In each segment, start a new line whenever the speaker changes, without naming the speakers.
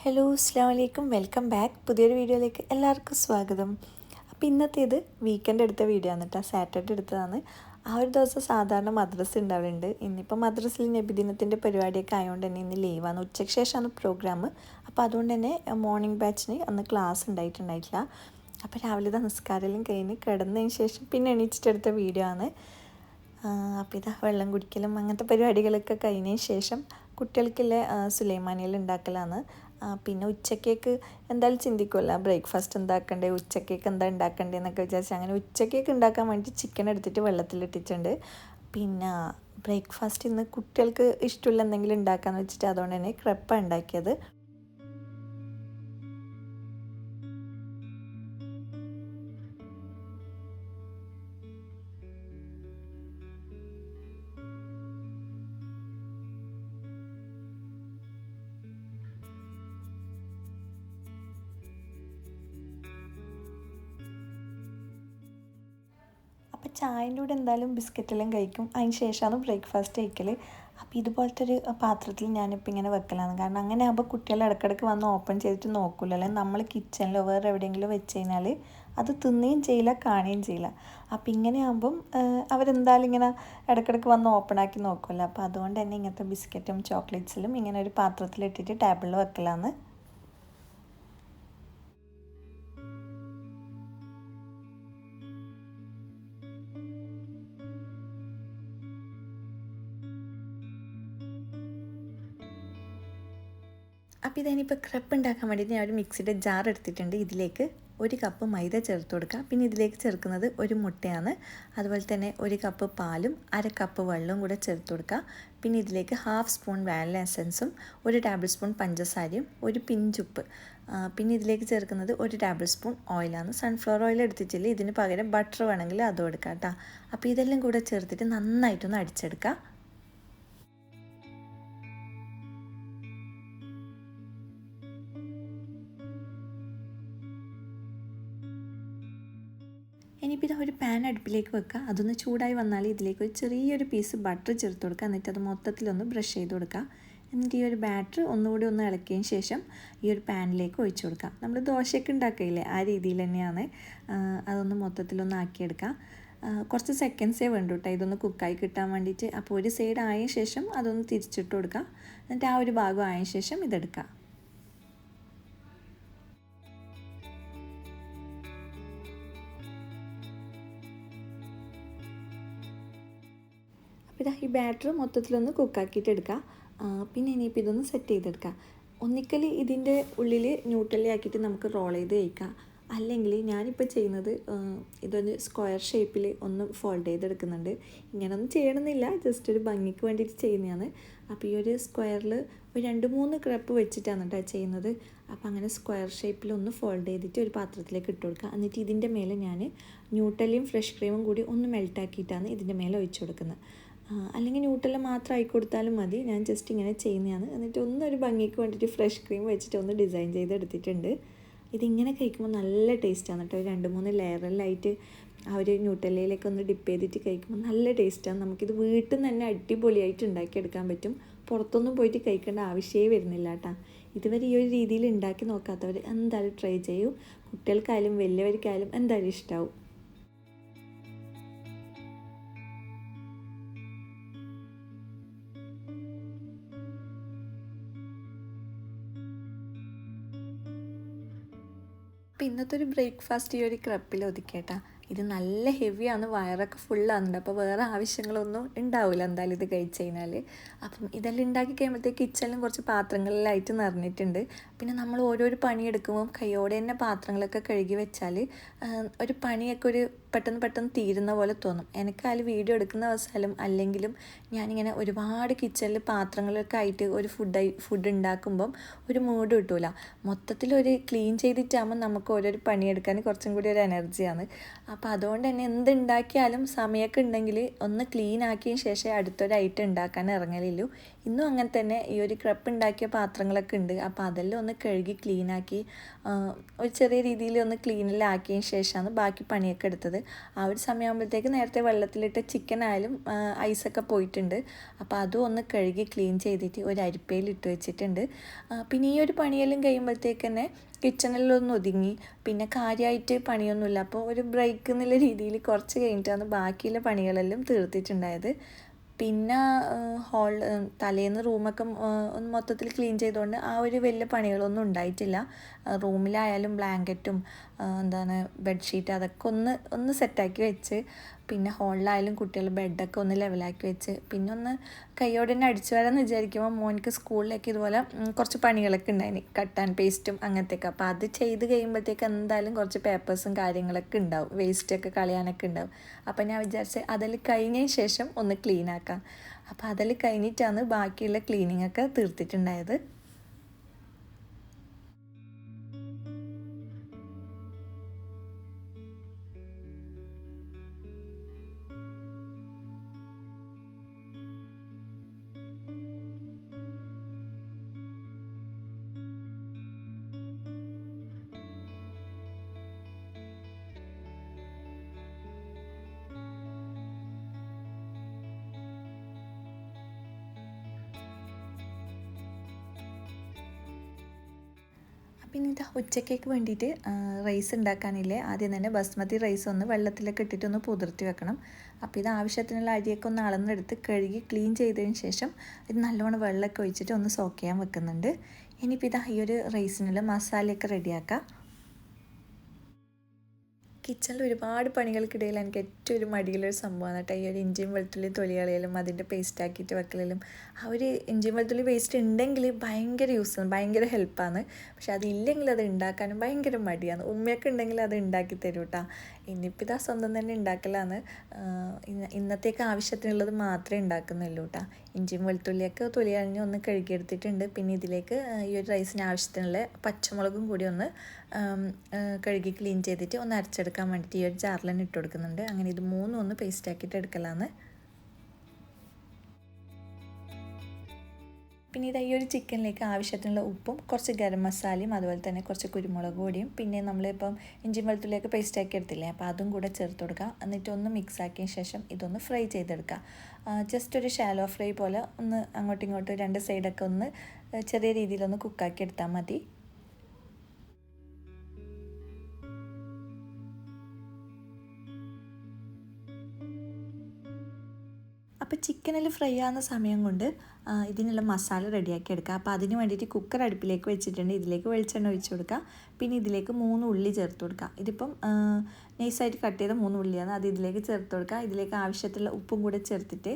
Hello അസ്സലാമു അലൈക്കും welcome back പുതിയൊരു വീഡിയോയിലേക്ക് എല്ലാവർക്കും സ്വാഗതം. അപ്പോൾ ഇന്നത്തേത് വീക്കെൻഡ് എടുത്ത വീഡിയോ ആണ് കേട്ടോ, സാറ്റർഡേ എടുത്തതാണ്. ആ ഒരു ദിവസം സാധാരണ മദ്രസ ഉണ്ടാവുന്നുണ്ട്. ഇന്നിപ്പോൾ മദ്രസയിൽ നബിദിനത്തിൻ്റെ പരിപാടിയൊക്കെ ആയതുകൊണ്ട് തന്നെ ഇന്ന് ലീവാണ്. ഉച്ചയ്ക്ക് ശേഷമാണ് പ്രോഗ്രാം. അപ്പോൾ അതുകൊണ്ട് തന്നെ മോർണിംഗ് ബാച്ചിന് അന്ന് ക്ലാസ് ഉണ്ടായിട്ടുണ്ടായിട്ടില്ല. അപ്പോൾ രാവിലത്തെ നിസ്കാരമെല്ലാം കഴിഞ്ഞ് കിടന്നതിന് ശേഷം പിന്നെ എണീച്ചിട്ടെടുത്ത വീഡിയോ ആണ്. അപ്പോൾ ഇതാ വെള്ളം കുടിക്കലും അങ്ങനത്തെ പരിപാടികളൊക്കെ കഴിഞ്ഞതിന് ശേഷം കുട്ടികൾക്കുള്ള സുലൈമാനിയെല്ലാം ഉണ്ടാക്കലാണ്. പിന്നെ ഉച്ചക്കേക്ക് എന്തായാലും ചിന്തിക്കുമല്ലോ, ബ്രേക്ക്ഫാസ്റ്റ് എന്താക്കണ്ടേ, ഉച്ചക്കേക്ക് എന്താ ഉണ്ടാക്കണ്ടേ എന്നൊക്കെ വിചാരിച്ച് അങ്ങനെ ഉച്ചക്കേക്ക് ഉണ്ടാക്കാൻ വേണ്ടി ചിക്കൻ എടുത്തിട്ട് വെള്ളത്തിലിട്ടിട്ടുണ്ട്. പിന്നെ ബ്രേക്ക്ഫാസ്റ്റ് ഇന്ന് കുട്ടികൾക്ക് ഇഷ്ടമുള്ള എന്തെങ്കിലും ഉണ്ടാക്കാമെന്ന് വെച്ചിട്ട് അതുകൊണ്ട് തന്നെ ക്രെപ്പ ഉണ്ടാക്കിയത്. അപ്പോൾ ചായൻ്റെ കൂടെ എന്തായാലും ബിസ്ക്കറ്റെല്ലാം കഴിക്കും. അതിന് ശേഷമാണ് ബ്രേക്ക്ഫാസ്റ്റ് കഴിക്കൽ. അപ്പോൾ ഇതുപോലത്തെ ഒരു പാത്രത്തിൽ ഞാനിപ്പോൾ ഇങ്ങനെ വെക്കലാണ്. കാരണം അങ്ങനെ ആകുമ്പോൾ കുട്ടികൾ ഇടയ്ക്കിടയ്ക്ക് വന്ന് ഓപ്പൺ ചെയ്തിട്ട് നോക്കില്ല. അല്ലെങ്കിൽ നമ്മൾ കിച്ചണിലോ വേറെ എവിടെയെങ്കിലും വെച്ച് കഴിഞ്ഞാൽ അത് തിന്നുകയും ചെയ്യില്ല, കാണുകയും ചെയ്യില്ല. അപ്പോൾ ഇങ്ങനെ ആകുമ്പം അവരെന്തായാലും ഇങ്ങനെ ഇടയ്ക്കിടയ്ക്ക് വന്ന് ഓപ്പൺ ആക്കി നോക്കുമല്ലോ. അപ്പോൾ അതുകൊണ്ട് തന്നെ ഇങ്ങനത്തെ ബിസ്ക്കറ്റും ചോക്ലേറ്റ്സിലും ഇങ്ങനെ ഒരു പാത്രത്തിലിട്ടിട്ട് ടേബിളിൽ വെക്കലാണ്. അപ്പോൾ ഇതിനിപ്പോൾ ക്രെപ്പ് ഉണ്ടാക്കാൻ വേണ്ടിയിട്ട് ഞാൻ ഒരു മിക്സിയുടെ ജാർ എടുത്തിട്ടുണ്ട്. ഇതിലേക്ക് 1 കപ്പ് മൈദ ചേർത്ത് കൊടുക്കുക. പിന്നെ ഇതിലേക്ക് ചേർക്കുന്നത് 1 മുട്ടയാണ്. അതുപോലെ തന്നെ 1 കപ്പ് പാലും 1/2 കപ്പ് വെള്ളവും കൂടെ ചേർത്ത് കൊടുക്കുക. പിന്നെ ഇതിലേക്ക് 1/2 സ്പൂൺ വാനില എസൻസും 1 ടേബിൾ സ്പൂൺ പഞ്ചസാരയും 1 പിഞ്ചുപ്പ്. പിന്നെ ഇതിലേക്ക് ചേർക്കുന്നത് 1 ടേബിൾ സ്പൂൺ ഓയിലാണ്. സൺഫ്ലവർ ഓയിൽ എടുത്തിട്ടില്ല, ഇതിന് പകരം ബട്ടർ വേണമെങ്കിൽ അതും എടുക്കാം കേട്ടോ. അപ്പോൾ ഇതെല്ലാം കൂടെ ചേർത്തിട്ട് നന്നായിട്ടൊന്ന് അടിച്ചെടുക്കുക. ഇനിയിപ്പോൾ ഇത് ഒരു പാൻ അടുപ്പിലേക്ക് വെക്കുക. അതൊന്ന് ചൂടായി വന്നാൽ ഇതിലേക്ക് ഒരു ചെറിയൊരു പീസ് ബട്ടർ ചേർത്ത് കൊടുക്കുക. എന്നിട്ട് അത് മൊത്തത്തിലൊന്ന് ബ്രഷ് ചെയ്ത് കൊടുക്കുക. എന്നിട്ട് ഈ ഒരു ബാറ്റർ ഒന്നുകൂടി ഒന്ന് ഇളക്കിയതിന് ശേഷം ഈ ഒരു പാനിലേക്ക് ഒഴിച്ചു കൊടുക്കുക. നമ്മൾ ദോശയൊക്കെ ഉണ്ടാക്കില്ലേ ആ രീതിയിൽ തന്നെയാണ്. അതൊന്ന് മൊത്തത്തിലൊന്ന് ആക്കിയെടുക്കുക. കുറച്ച് സെക്കൻഡ്സേ വേണ്ടു കേട്ടോ ഇതൊന്ന് കുക്കായി കിട്ടാൻ വേണ്ടിയിട്ട്. അപ്പോൾ ഒരു സൈഡ് ആയ ശേഷം അതൊന്ന് തിരിച്ചിട്ട് കൊടുക്കുക. എന്നിട്ട് ആ ഒരു ഭാഗം ആയ ശേഷം ഇതെടുക്കുക. അപ്പോൾ ഇതാ ഈ ബാറ്റർ മൊത്തത്തിലൊന്ന് കുക്കാക്കിയിട്ട് എടുക്കുക. പിന്നെ ഇനിയിപ്പോൾ ഇതൊന്ന് സെറ്റ് ചെയ്തെടുക്കുക. ഒന്നിക്കൽ ഇതിൻ്റെ ഉള്ളിൽ ന്യൂട്രലി ആക്കിയിട്ട് നമുക്ക് റോൾ ചെയ്ത് കഴിക്കാം. അല്ലെങ്കിൽ ഞാനിപ്പോൾ ചെയ്യുന്നത് ഇതൊന്ന് സ്ക്വയർ ഷേപ്പിൽ ഒന്ന് ഫോൾഡ് ചെയ്തെടുക്കുന്നുണ്ട്. ഇങ്ങനെയൊന്നും ചെയ്യണമെന്നില്ല, ജസ്റ്റ് ഒരു ഭംഗിക്ക് വേണ്ടിയിട്ട് ചെയ്യുന്നതാണ്. അപ്പോൾ ഈ ഒരു സ്ക്വയറിൽ ഒരു 2-3 ക്രെപ്പ് വെച്ചിട്ടാണ് കേട്ടോ ചെയ്യുന്നത്. അപ്പോൾ അങ്ങനെ സ്ക്വയർ ഷേപ്പിൽ ഒന്ന് ഫോൾഡ് ചെയ്തിട്ട് ഒരു പാത്രത്തിലേക്ക് ഇട്ട് കൊടുക്കുക. എന്നിട്ട് ഇതിൻ്റെ മേലെ ഞാൻ ന്യൂട്രലിയും ഫ്രഷ് ക്രീമും കൂടി ഒന്ന് മെൽട്ടാക്കിയിട്ടാണ് ഇതിൻ്റെ മേലെ ഒഴിച്ചു കൊടുക്കുന്നത്. അല്ലെങ്കിൽ ന്യൂട്രല മാത്രം ആയി കൊടുത്താലും മതി. ഞാൻ ജസ്റ്റ് ഇങ്ങനെ ചെയ്യുന്നതാണ്. എന്നിട്ട് ഒന്നൊരു ഭംഗിക്ക് വേണ്ടിയിട്ട് ഫ്രഷ് ക്രീം വെച്ചിട്ട് ഒന്ന് ഡിസൈൻ ചെയ്തെടുത്തിട്ടുണ്ട്. ഇതിങ്ങനെ കഴിക്കുമ്പോൾ നല്ല ടേസ്റ്റാണ് കേട്ടോ. 2-3 ലെയറിലായിട്ട് ആ ഒരു ന്യൂട്രലയിലേക്ക് ഒന്ന് ഡിപ്പ് ചെയ്തിട്ട് കഴിക്കുമ്പോൾ നല്ല ടേസ്റ്റാണ്. നമുക്കിത് വീട്ടിൽ നിന്ന് തന്നെ അടിപൊളിയായിട്ട് ഉണ്ടാക്കിയെടുക്കാൻ പറ്റും. പുറത്തൊന്നും പോയിട്ട് കഴിക്കേണ്ട ആവശ്യമേ വരുന്നില്ല കേട്ടോ. ഇതുവരെ ഈ ഒരു രീതിയിൽ ഉണ്ടാക്കി നോക്കാത്തവർ എന്തായാലും ട്രൈ ചെയ്യൂ. കുട്ടികൾക്കായാലും വലിയവർക്കായാലും എന്തായാലും ഇഷ്ടമാവും. അപ്പോൾ ഇന്നത്തെ ഒരു ബ്രേക്ക്ഫാസ്റ്റ് ഈ ഒരു ക്രെപ്പിൽ ഒതുക്കേട്ടാ. ഇത് നല്ല ഹെവിയാണ്, വയറൊക്കെ ഫുള്ളാകുന്നുണ്ട്. അപ്പോൾ വേറെ ആവശ്യങ്ങളൊന്നും ഉണ്ടാവില്ല എന്തായാലും ഇത് കഴിച്ച് കഴിഞ്ഞാൽ. അപ്പം ഇതെല്ലാം ഉണ്ടാക്കി കഴിയുമ്പോഴത്തേക്ക് കിച്ചണിലും കുറച്ച് പാത്രങ്ങളിലായിട്ട് നിറഞ്ഞിട്ടുണ്ട്. പിന്നെ നമ്മൾ ഓരോരോ പണിയെടുക്കുമ്പം കൈയോടെ തന്നെ പാത്രങ്ങളൊക്കെ കഴുകി വെച്ചാൽ ഒരു പണിയൊക്കെ ഒരു പെട്ടെന്ന് തീരുന്ന പോലെ തോന്നും. എനിക്കായാലും വീഡിയോ എടുക്കുന്ന അവസരം അല്ലെങ്കിലും ഞാനിങ്ങനെ ഒരുപാട് കിച്ചണിൽ പാത്രങ്ങളൊക്കെ ആയിട്ട് ഒരു ഫുഡ് ഉണ്ടാക്കുമ്പം ഒരു മൂഡ് കിട്ടൂല. മൊത്തത്തിലൊരു ക്ലീൻ ചെയ്തിട്ടാകുമ്പോൾ നമുക്ക് ഓരോരോ പണിയെടുക്കാൻ കുറച്ചും കൂടി ഒരു എനർജിയാണ്. അപ്പോൾ അതുകൊണ്ട് തന്നെ എന്തുണ്ടാക്കിയാലും സമയമൊക്കെ ഉണ്ടെങ്കിൽ ഒന്ന് ക്ലീൻ ആക്കിയതിന് ശേഷം അടുത്തൊരു ഐറ്റം ഉണ്ടാക്കാൻ ഇറങ്ങലുള്ളൂ. ഇന്നും അങ്ങനെ തന്നെ ഈ ഒരു ക്രപ്പ് ഉണ്ടാക്കിയ പാത്രങ്ങളൊക്കെ ഉണ്ട്. അപ്പോൾ അതെല്ലാം ഒന്ന് കഴുകി ക്ലീനാക്കി ഒരു ചെറിയ രീതിയിൽ ഒന്ന് ക്ലീനിലാക്കിയതിന് ശേഷമാണ് ബാക്കി പണിയൊക്കെ എടുത്തത്. ആ ഒരു സമയമാകുമ്പോഴത്തേക്ക് നേരത്തെ വെള്ളത്തിലിട്ട ചിക്കൻ ആയാലും ഐസൊക്കെ പോയിട്ടുണ്ട്. അപ്പോൾ അതും ഒന്ന് കഴുകി ക്ലീൻ ചെയ്തിട്ട് ഒരു അരിപ്പയിൽ ഇട്ട് വെച്ചിട്ടുണ്ട്. പിന്നെ ഈ ഒരു പണിയെല്ലാം കഴിയുമ്പോഴത്തേക്ക് തന്നെ കിച്ചണിലൊന്ന് ഒതുങ്ങി. പിന്നെ കാര്യമായിട്ട് പണിയൊന്നുമില്ല. അപ്പോൾ ഒരു ബ്രേക്ക് എന്നുള്ള രീതിയിൽ കുറച്ച് കഴിഞ്ഞിട്ടാണ് ബാക്കിയുള്ള പണികളെല്ലാം തീർത്തിട്ടുണ്ടായത്. പിന്നെ തലേന്ന് റൂമൊക്കെ ഒന്ന് മൊത്തത്തിൽ ക്ലീൻ ചെയ്തുകൊണ്ട് ആ ഒരു വലിയ പണികളൊന്നും ഉണ്ടായിട്ടില്ല. റൂമിലായാലും ബ്ലാങ്കറ്റും ബെഡ്ഷീറ്റ് അതൊക്കെ ഒന്ന് സെറ്റാക്കി വെച്ച്, പിന്നെ ഹോളിലായാലും കുട്ടികൾ ബെഡൊക്കെ ഒന്ന് ലെവലാക്കി വെച്ച്, പിന്നെ ഒന്ന് കൈയോടെ തന്നെ അടിച്ചു വരാമെന്ന് വിചാരിക്കുമ്പോൾ മോനിക്ക് സ്കൂളിലേക്ക് ഇതുപോലെ കുറച്ച് പണികളൊക്കെ ഉണ്ടായിന്, കട്ട് ആൻഡ് പേസ്റ്റും അങ്ങനത്തെയൊക്കെ. അപ്പോൾ അത് ചെയ്ത് കഴിയുമ്പോഴത്തേക്ക് എന്തായാലും കുറച്ച് പേപ്പേഴ്സും കാര്യങ്ങളൊക്കെ ഉണ്ടാവും, വേസ്റ്റൊക്കെ കളയാനൊക്കെ ഉണ്ടാവും. അപ്പോൾ ഞാൻ വിചാരിച്ച് അതിൽ കഴിഞ്ഞതിന് ശേഷം ഒന്ന് ക്ലീൻ ആക്കാം. അപ്പോൾ അതിൽ കഴിഞ്ഞിട്ടാണ് ബാക്കിയുള്ള ക്ലീനിങ്ങൊക്കെ തീർത്തിട്ടുണ്ടായത്. പിന്നെ ഇതാ ഉച്ചക്കേക്ക് വേണ്ടിയിട്ട് റൈസ് ഉണ്ടാക്കാനില്ലേ, ആദ്യം തന്നെ ബസ്മതി റൈസ് ഒന്ന് വെള്ളത്തിലൊക്കെ ഇട്ടിട്ടൊന്ന് കുതിർത്തി വെക്കണം. അപ്പോൾ ഇത് ആവശ്യത്തിനുള്ള അരിയൊക്കെ ഒന്ന് അളന്നെടുത്ത് കഴുകി ക്ലീൻ ചെയ്തതിന് ശേഷം ഇത് നല്ലോണം വെള്ളമൊക്കെ ഒഴിച്ചിട്ട് ഒന്ന് സോക്ക് ചെയ്യാൻ വെക്കുന്നുണ്ട്. ഇനിയിപ്പോൾ ഇതാ ഈ ഒരു റൈസിനുള്ള മസാലയൊക്കെ റെഡിയാക്കാം. കിച്ചണിൽ ഒരുപാട് പണികൾക്കിടയിൽ എനിക്ക് ഏറ്റവും ഒരു മടിയുള്ളൊരു സംഭവമാണ് കേട്ടോ ഈ ഒരു ഇഞ്ചിയും വെളുത്തുള്ളി തൊലി കളയലും അതിൻ്റെ പേസ്റ്റ് ആക്കിയിട്ട് വെക്കലും. ആ ഒരു ഇഞ്ചിയും വെളുത്തുള്ളി പേസ്റ്റ് ഉണ്ടെങ്കിൽ ഭയങ്കര യൂസാണ്, ഭയങ്കര ഹെൽപ്പാണ്. പക്ഷെ അതില്ലെങ്കിൽ അത് ഉണ്ടാക്കാനും ഭയങ്കര മടിയാണ്. ഉമ്മയൊക്കെ ഉണ്ടെങ്കിൽ അത് ഉണ്ടാക്കി തരും കേട്ടോ. ഇനിയിപ്പോൾ ഇതാ സ്വന്തം തന്നെ ഉണ്ടാക്കലാണ്. ഇന്നത്തേക്ക് ആവശ്യത്തിനുള്ളത് മാത്രമേ ഉണ്ടാക്കുന്നുള്ളൂ കേട്ടോ. ഇഞ്ചിയും വെളുത്തുള്ളിയൊക്കെ തൊലി കളഞ്ഞ് ഒന്ന് കഴുകിയെടുത്തിട്ടുണ്ട്. പിന്നെ ഇതിലേക്ക് ഈ ഒരു റൈസിന് ആവശ്യത്തിനുള്ള പച്ചമുളകും കൂടി ഒന്ന് കഴുകി ക്ലീൻ ചെയ്തിട്ട് ഒന്ന് അരച്ചെടുക്കാൻ വേണ്ടിയിട്ട് ഈ ഒരു ജാറിൽ തന്നെ ഇട്ട് കൊടുക്കുന്നുണ്ട്. അങ്ങനെ ഇത് മൂന്നും ഒന്ന് പേസ്റ്റ് ആക്കിയിട്ട് എടുക്കലാണ്. പിന്നെ ഇത് ഈ ഒരു ചിക്കനിലേക്ക് ആവശ്യത്തിനുള്ള ഉപ്പും കുറച്ച് ഗരം മസാലയും അതുപോലെ തന്നെ കുറച്ച് കുരുമുളക് പൊടിയും പിന്നെ നമ്മളിപ്പം ഇഞ്ചി വെളുത്തുള്ളിയൊക്കെ പേസ്റ്റ് ആക്കി എടുത്തില്ലേ, അപ്പോൾ അതും കൂടെ ചേർത്ത് കൊടുക്കുക. എന്നിട്ട് ഒന്ന് മിക്സ് ആക്കിയ ശേഷം ഇതൊന്ന് ഫ്രൈ ചെയ്തെടുക്കുക. ജസ്റ്റ് ഒരു ഷാലോ ഫ്രൈ പോലെ ഒന്ന് അങ്ങോട്ടും ഇങ്ങോട്ടും രണ്ട് സൈഡൊക്കെ ഒന്ന് ചെറിയ രീതിയിലൊന്ന് കുക്കാക്കി എടുത്താൽ മതി. അപ്പോൾ ചിക്കനിൽ ഫ്രൈ ആവുന്ന സമയം കൊണ്ട് ഇതിനുള്ള മസാല റെഡിയാക്കി എടുക്കുക. അപ്പോൾ അതിന് വേണ്ടിയിട്ട് കുക്കർ അടുപ്പിലേക്ക് വെച്ചിട്ടുണ്ട്. ഇതിലേക്ക് വെളിച്ചെണ്ണ ഒഴിച്ച് കൊടുക്കുക. പിന്നെ ഇതിലേക്ക് 3 ഉള്ളി ചേർത്ത് കൊടുക്കുക. ഇതിപ്പം നൈസായിട്ട് കട്ട് ചെയ്ത 3 ഉള്ളിയാണ്, അത് ഇതിലേക്ക് ചേർത്ത് കൊടുക്കുക. ഇതിലേക്ക് ആവശ്യത്തിലുള്ള ഉപ്പും കൂടെ ചേർത്തിട്ട്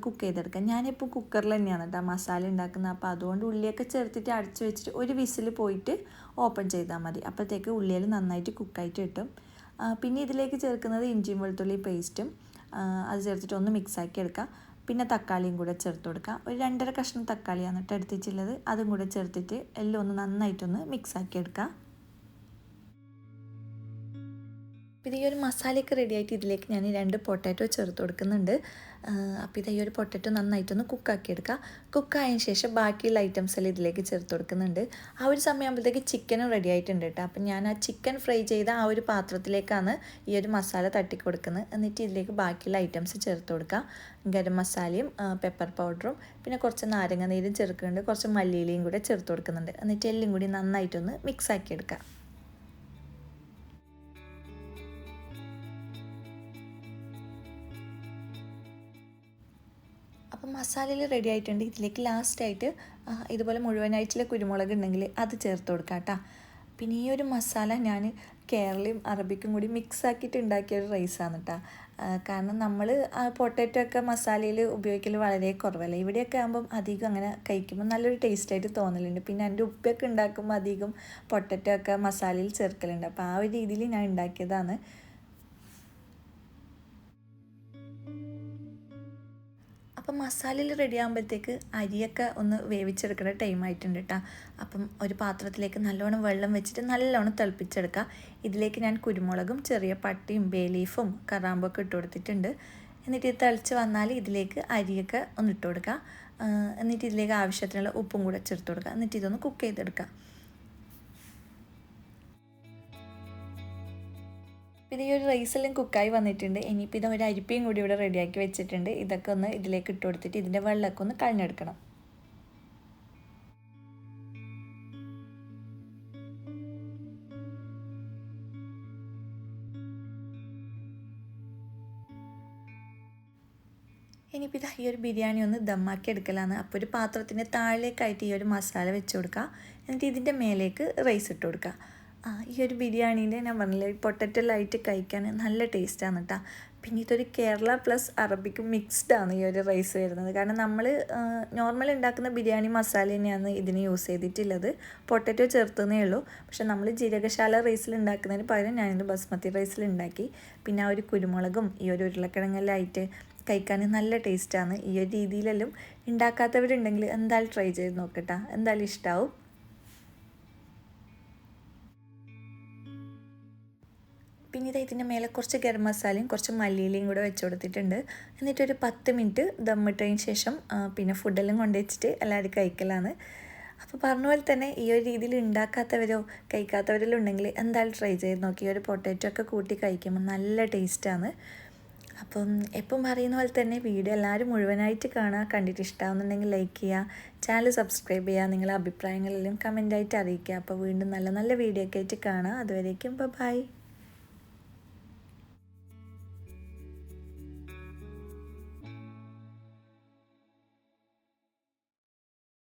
കുക്ക് ചെയ്തെടുക്കുക. ഞാനിപ്പോൾ കുക്കറിൽ തന്നെയാണ് കേട്ടോ മസാല ഉണ്ടാക്കുന്നത്. അപ്പോൾ അതുകൊണ്ട് ഉള്ളിയൊക്കെ ചേർത്തിട്ട് അടച്ച് വെച്ചിട്ട് ഒരു വിസിൽ പോയിട്ട് ഓപ്പൺ ചെയ്താൽ മതി. അപ്പോഴത്തേക്ക് ഉള്ളിയിൽ നന്നായിട്ട് കുക്കായിട്ട് കിട്ടും. പിന്നെ ഇതിലേക്ക് ചേർക്കുന്നത് ഇഞ്ചിയും വെളുത്തുള്ളി പേസ്റ്റും അത് ചേർത്തിട്ട് ഒന്ന് മിക്സാക്കി എടുക്കുക. പിന്നെ തക്കാളിയും കൂടെ ചേർത്ത് കൊടുക്കുക. ഒരു 2.5 കഷ്ണം തക്കാളിയാണ് കേട്ടോ എടുത്തിട്ടുള്ളത്. അതും കൂടെ ചേർത്തിട്ട് എല്ലാം ഒന്ന് നന്നായിട്ടൊന്ന് മിക്സാക്കി എടുക്കുക. അപ്പോൾ ഈ ഒരു മസാലയൊക്കെ റെഡിയായിട്ട് ഇതിലേക്ക് ഞാൻ 2 പൊട്ടാറ്റോ ചേർത്ത് കൊടുക്കുന്നുണ്ട്. അപ്പോൾ ഈ ഒരു പൊട്ടാറ്റോ നന്നായിട്ടൊന്ന് കുക്കാക്കി എടുക്കുക. കുക്കായതിന് ശേഷം ബാക്കിയുള്ള ഐറ്റംസ് എല്ലാം ഇതിലേക്ക് ചേർത്ത് കൊടുക്കുന്നുണ്ട്. ആ ഒരു സമയമാകുമ്പോഴത്തേക്ക് ചിക്കനും റെഡി ആയിട്ടുണ്ട് കേട്ടോ. അപ്പം ഞാൻ ആ ചിക്കൻ ഫ്രൈ ചെയ്ത ആ ഒരു പാത്രത്തിലേക്കാണ് ഈ ഒരു മസാല തട്ടി കൊടുക്കുന്നത്. എന്നിട്ട് ഇതിലേക്ക് ബാക്കിയുള്ള ഐറ്റംസ് ചേർത്ത് കൊടുക്കുക. ഗരം മസാലയും പെപ്പർ പൗഡറും പിന്നെ കുറച്ച് നാരങ്ങ നീരും ചേർക്കുന്നുണ്ട്, കുറച്ച് മല്ലിയിലയും കൂടെ ചേർത്ത് കൊടുക്കുന്നുണ്ട്. എന്നിട്ട് എല്ലാം കൂടി നന്നായിട്ടൊന്ന് മിക്സാക്കി എടുക്കുക. അപ്പം മസാലയിൽ റെഡി ആയിട്ടുണ്ട്. ഇതിലേക്ക് ലാസ്റ്റായിട്ട് ഇതുപോലെ മുഴുവനായിട്ടുള്ള കുരുമുളക് ഉണ്ടെങ്കിൽ അത് ചേർത്ത് കൊടുക്കാം കേട്ടോ. പിന്നെ ഈ ഒരു മസാല ഞാൻ കേരളയും അറബിക്കും കൂടി മിക്സ് ആക്കിയിട്ട് ഉണ്ടാക്കിയ ഒരു റൈസാണ് കേട്ടോ. കാരണം നമ്മൾ പൊട്ടാറ്റോ ഒക്കെ മസാലയിൽ ഉപയോഗിക്കൽ വളരെ കുറവല്ല. ഇവിടെയൊക്കെ ആകുമ്പം അധികം അങ്ങനെ കഴിക്കുമ്പോൾ നല്ലൊരു ടേസ്റ്റായിട്ട് തോന്നലുണ്ട്. പിന്നെ എൻ്റെ ഉപ്പൊക്കെ ഉണ്ടാക്കുമ്പോൾ അധികം പൊട്ടാറ്റോ ഒക്കെ മസാലയിൽ ചേർക്കലുണ്ട്. അപ്പോൾ ആ ഒരു രീതിയിൽ ഞാൻ ഉണ്ടാക്കിയതാണ്. അപ്പം മസാലയിൽ റെഡി ആകുമ്പോഴത്തേക്ക് അരിയൊക്കെ ഒന്ന് വേവിച്ചെടുക്കേണ്ട ടൈം ആയിട്ടുണ്ട് കേട്ടോ. അപ്പം ഒരു പാത്രത്തിലേക്ക് നല്ലോണം വെള്ളം വെച്ചിട്ട് നല്ലോണം തിളപ്പിച്ചെടുക്കുക. ഇതിലേക്ക് ഞാൻ കുരുമുളകും ചെറിയ പട്ടയും ബേ ലീഫും കറാമ്പൊക്കെ ഇട്ട് കൊടുത്തിട്ടുണ്ട്. എന്നിട്ട് ഇത് തിളച്ച് വന്നാൽ ഇതിലേക്ക് അരിയൊക്കെ ഒന്ന് ഇട്ട് കൊടുക്കുക. എന്നിട്ട് ഇതിലേക്ക് ആവശ്യത്തിനുള്ള ഉപ്പും കൂടെ ചേർത്ത് കൊടുക്കുക. എന്നിട്ട് ഇതൊന്ന് കുക്ക് ചെയ്തെടുക്കുക. പിന്നെ ഈ ഒരു റൈസെല്ലാം കുക്കായി വന്നിട്ടുണ്ട്. ഇനിയിപ്പോൾ ഇത് ഒരു അരിപ്പയും കൂടി ഇവിടെ റെഡിയാക്കി വെച്ചിട്ടുണ്ട്. ഇതൊക്കെ ഒന്ന് ഇതിലേക്ക് ഇട്ട് കൊടുത്തിട്ട് ഇതിൻ്റെ വെള്ളമൊക്കെ ഒന്ന് കളഞ്ഞെടുക്കണം. ഇനിയിപ്പോൾ ഇത് ഈ ഒരു ബിരിയാണി ഒന്ന് ദമ്മാക്കി എടുക്കലാണ്. അപ്പോൾ ഒരു പാത്രത്തിൻ്റെ താഴേക്കായിട്ട് ഈ ഒരു മസാല വെച്ച് കൊടുക്കുക. എന്നിട്ട് ഇതിൻ്റെ മേലേക്ക് റൈസ് ഇട്ട് കൊടുക്കുക. ഈ ഒരു ബിരിയാണീൻ്റെ ഞാൻ പറഞ്ഞില്ലേ പൊട്ടറ്റോലായിട്ട് കഴിക്കാൻ നല്ല ടേസ്റ്റാണ് കേട്ടോ. പിന്നെ ഇതൊരു കേരള പ്ലസ് അറബിക്ക് മിക്സ്ഡ് ആണ് ഈ ഒരു റൈസ് വരുന്നത്. കാരണം നമ്മൾ നോർമൽ ഉണ്ടാക്കുന്ന ബിരിയാണി മസാല തന്നെയാണ് ഇതിന് യൂസ് ചെയ്തിട്ടുള്ളത്. പൊട്ടറ്റോ ചേർത്തതേ ഉള്ളൂ. പക്ഷെ നമ്മൾ ജീരകശാല റൈസിൽ ഉണ്ടാക്കുന്നതിന് പകരം ഞാനിത് ബസ്മതി റൈസിൽ ഉണ്ടാക്കി. പിന്നെ ആ ഒരു കുരുമുളകും ഈ ഒരു ഉരുളക്കിഴങ്ങെല്ലാം ആയിട്ട് കഴിക്കാൻ നല്ല ടേസ്റ്റാണ്. ഈ ഒരു രീതിയിലെല്ലാം ഉണ്ടാക്കാത്തവരുണ്ടെങ്കിൽ എന്തായാലും ട്രൈ ചെയ്ത് നോക്കട്ടെ, എന്തായാലും ഇഷ്ടമാവും. പിന്നെ ഇതിൻ്റെ മേലെ കുറച്ച് ഗരം മസാലയും കുറച്ച് മല്ലിയിലയും കൂടെ വെച്ച് കൊടുത്തിട്ടുണ്ട്. എന്നിട്ടൊരു 10 മിനിറ്റ് ദമ്മിട്ടതിന് ശേഷം പിന്നെ ഫുഡെല്ലാം കൊണ്ടുവച്ചിട്ട് എല്ലാവരും കഴിക്കലാണ്. അപ്പോൾ പറഞ്ഞ പോലെ തന്നെ ഈ ഒരു രീതിയിൽ ഉണ്ടാക്കാത്തവരോ കഴിക്കാത്തവരെല്ലാം ഉണ്ടെങ്കിൽ എന്തായാലും ട്രൈ ചെയ്ത് നോക്കി. ഈ ഒരു പൊട്ടാറ്റോ ഒക്കെ കൂട്ടി കഴിക്കുമ്പോൾ നല്ല ടേസ്റ്റാണ്. അപ്പം എപ്പം പറയുന്ന പോലെ തന്നെ വീഡിയോ എല്ലാവരും മുഴുവനായിട്ട് കാണുക. കണ്ടിട്ട് ഇഷ്ടമാവുന്നുണ്ടെങ്കിൽ ലൈക്ക് ചെയ്യുക, ചാനൽ സബ്സ്ക്രൈബ് ചെയ്യുക, നിങ്ങളുടെ അഭിപ്രായങ്ങളെല്ലാം കമൻറ്റായിട്ട് അറിയിക്കുക. അപ്പോൾ വീണ്ടും നല്ല നല്ല വീഡിയോ ഒക്കെ ആയിട്ട് കാണുക. അതുവരേക്കും ബൈ.